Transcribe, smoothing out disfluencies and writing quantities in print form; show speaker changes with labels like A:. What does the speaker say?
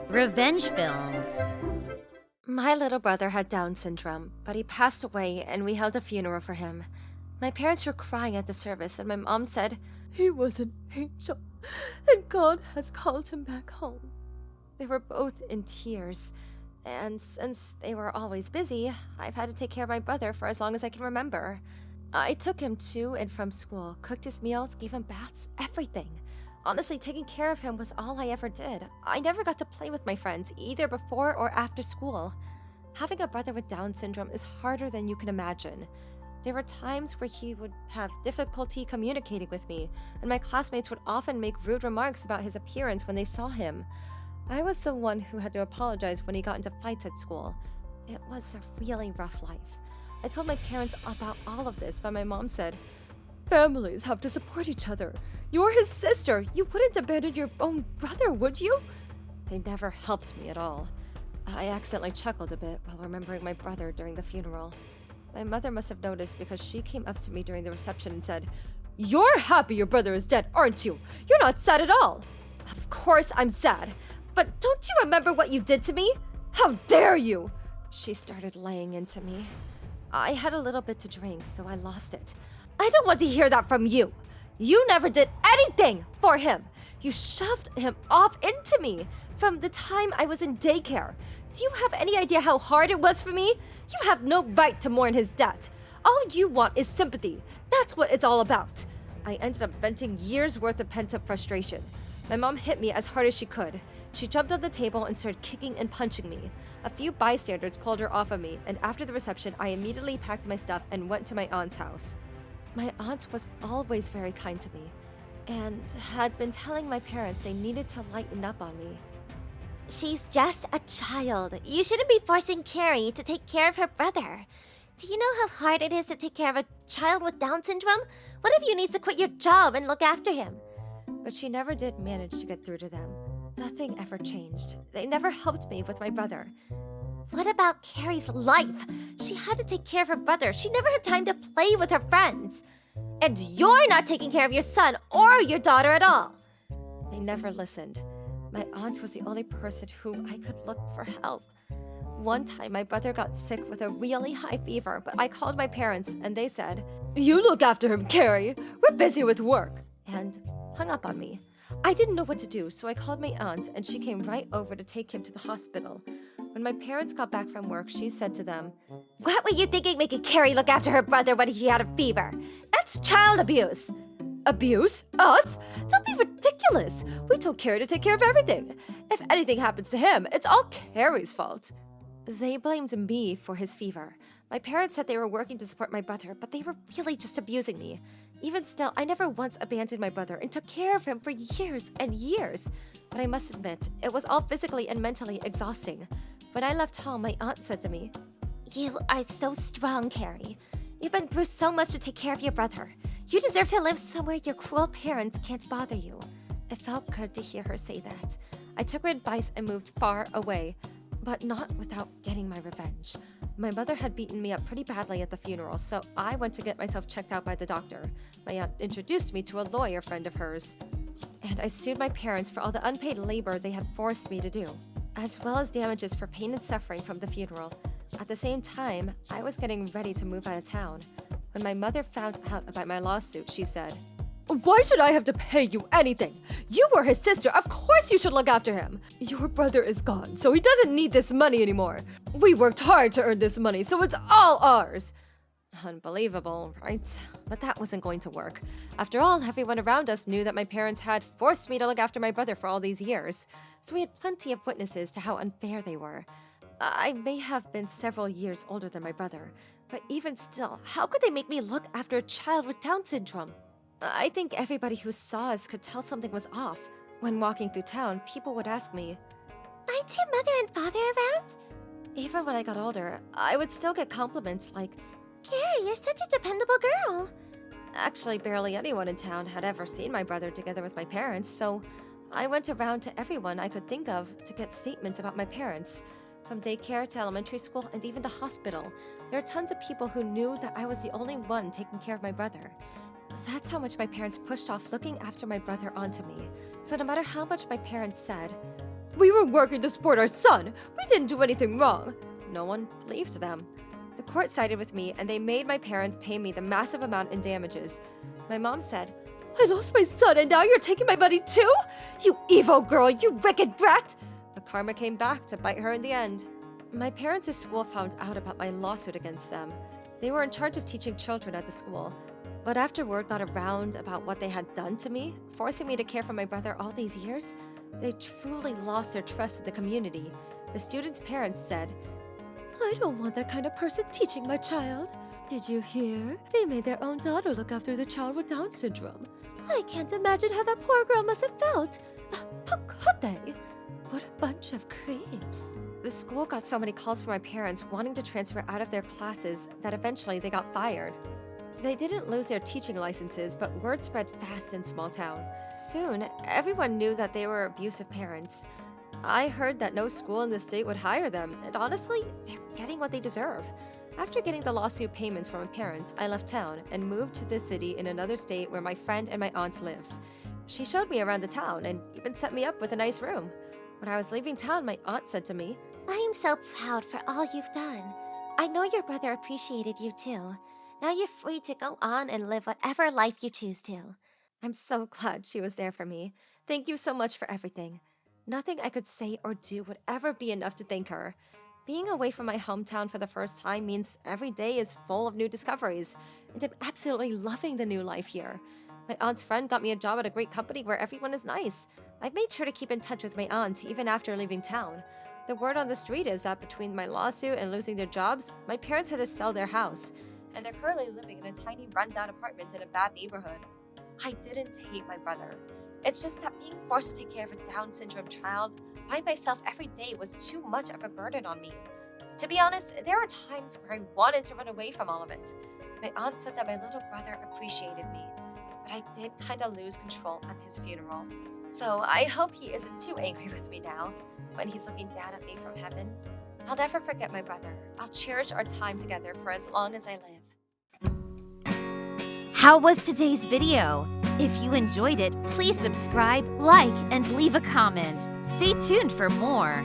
A: Revenge films.
B: My little brother had Down syndrome, but he passed away and we held a funeral for him. My parents were crying at the service and my mom said, "He was an angel, and God has called him back home." They were both in tears, and since they were always busy, I've had to take care of my brother for as long as I can remember. I took him to and from school, cooked his meals, gave him baths, everything. Honestly, taking care of him was all I ever did. I never got to play with my friends, either before or after school. Having a brother with Down syndrome is harder than you can imagine. There were times where he would have difficulty communicating with me, and my classmates would often make rude remarks about his appearance when they saw him. I was the one who had to apologize when he got into fights at school. It was a really rough life. I told my parents about all of this, but my mom said, "Families have to support each other. You're his sister. You wouldn't abandon your own brother, would you?" They never helped me at all. I accidentally chuckled a bit while remembering my brother during the funeral. My mother must have noticed because she came up to me during the reception and said, "You're happy your brother is dead, aren't you? You're not sad at all." "Of course I'm sad. But don't you remember what you did to me? How dare you?" She started laying into me. I had a little bit to drink, so I lost it. "I don't want to hear that from you. You never did anything for him. You shoved him off into me from the time I was in daycare. Do you have any idea how hard it was for me? You have no right to mourn his death. All you want is sympathy. That's what it's all about." I ended up venting years' worth of pent-up frustration. My mom hit me as hard as she could. She jumped on the table and started kicking and punching me. A few bystanders pulled her off of me, and after the reception, I immediately packed my stuff and went to my aunt's house. My aunt was always very kind to me, and had been telling my parents they needed to lighten up on me.
C: She's just a child. You shouldn't be forcing Carrie to take care of her brother. Do you know how hard it is to take care of a child with Down syndrome? What if you need to quit your job and look after him?
B: But she never did manage to get through to them. Nothing ever changed. They never helped me with my brother.
C: What about Carrie's life? She had to take care of her brother. She never had time to play with her friends. And you're not taking care of your son or your daughter at all.
B: They never listened. My aunt was the only person who I could look for help. One time, my brother got sick with a really high fever, but I called my parents and they said, "You look after him, Carrie. We're busy with work," and hung up on me. I didn't know what to do, so I called my aunt and she came right over to take him to the hospital. When my parents got back from work, she said to them,
C: "What were you thinking making Carrie look after her brother when he had a fever? That's child abuse."
B: "Abuse? Us? Don't be ridiculous. We told Carrie to take care of everything. If anything happens to him, it's all Carrie's fault." They blamed me for his fever. My parents said they were working to support my brother, but they were really just abusing me. Even still, I never once abandoned my brother and took care of him for years and years. But I must admit, it was all physically and mentally exhausting. When I left home, my aunt said to me,
C: "You are so strong, Carrie. You've been through so much to take care of your brother. You deserve to live somewhere your cruel parents can't bother you."
B: It felt good to hear her say that. I took her advice and moved far away, but not without getting my revenge. My mother had beaten me up pretty badly at the funeral, so I went to get myself checked out by the doctor. My aunt introduced me to a lawyer friend of hers, and I sued my parents for all the unpaid labor they had forced me to do, as well as damages for pain and suffering from the funeral. At the same time, I was getting ready to move out of town. When my mother found out about my lawsuit, she said, "Why should I have to pay you anything? You were his sister. Of course you should look after him. Your brother is gone, so he doesn't need this money anymore. We worked hard to earn this money, so it's all ours." Unbelievable, right? But that wasn't going to work. After all, everyone around us knew that my parents had forced me to look after my brother for all these years, so we had plenty of witnesses to how unfair they were. I may have been several years older than my brother, but even still, how could they make me look after a child with Down syndrome? I think everybody who saw us could tell something was off. When walking through town, people would ask me,
C: "Aren't your mother and father around?"
B: Even when I got older, I would still get compliments like,
C: "Carrie, you're such a dependable girl."
B: Actually, barely anyone in town had ever seen my brother together with my parents, so I went around to everyone I could think of to get statements about my parents. From daycare to elementary school and even the hospital, there are tons of people who knew that I was the only one taking care of my brother. That's how much my parents pushed off looking after my brother onto me. So no matter how much my parents said, "We were working to support our son. We didn't do anything wrong," no one believed them. The court sided with me, and they made my parents pay me the massive amount in damages. My mom said, "I lost my son, and now you're taking my money too? You evil girl, you wicked brat!" The karma came back to bite her in the end. My parents' school found out about my lawsuit against them. They were in charge of teaching children at the school. But after word got around about what they had done to me, forcing me to care for my brother all these years, they truly lost their trust in the community. The students' parents said, "I don't want that kind of person teaching my child. Did you hear? They made their own daughter look after the child with Down syndrome. I can't imagine how that poor girl must have felt. How could they? What a bunch of creeps." The school got so many calls from my parents wanting to transfer out of their classes that eventually they got fired. They didn't lose their teaching licenses, but word spread fast in small town. Soon, everyone knew that they were abusive parents. I heard that no school in the state would hire them, and honestly, they're getting what they deserve. After getting the lawsuit payments from my parents, I left town and moved to this city in another state where my friend and my aunt lives. She showed me around the town and even set me up with a nice room. When I was leaving town, my aunt said to me,
C: I am so proud for all you've done. I know your brother appreciated you too. Now you're free to go on and live whatever life you choose to.
B: I'm so glad she was there for me. Thank you so much for everything. Nothing I could say or do would ever be enough to thank her. Being away from my hometown for the first time means every day is full of new discoveries, and I'm absolutely loving the new life here. My aunt's friend got me a job at a great company where everyone is nice. I've made sure to keep in touch with my aunt even after leaving town. The word on the street is that between my lawsuit and losing their jobs, my parents had to sell their house, and they're currently living in a tiny rundown apartment in a bad neighborhood. I didn't hate my brother. It's just that being forced to take care of a Down syndrome child by myself every day was too much of a burden on me. To be honest, there were times where I wanted to run away from all of it. My aunt said that my little brother appreciated me, but I did kind of lose control at his funeral. So I hope he isn't too angry with me now when he's looking down at me from heaven. I'll never forget my brother. I'll cherish our time together for as long as I live.
A: How was today's video? If you enjoyed it, please subscribe, like, and leave a comment. Stay tuned for more.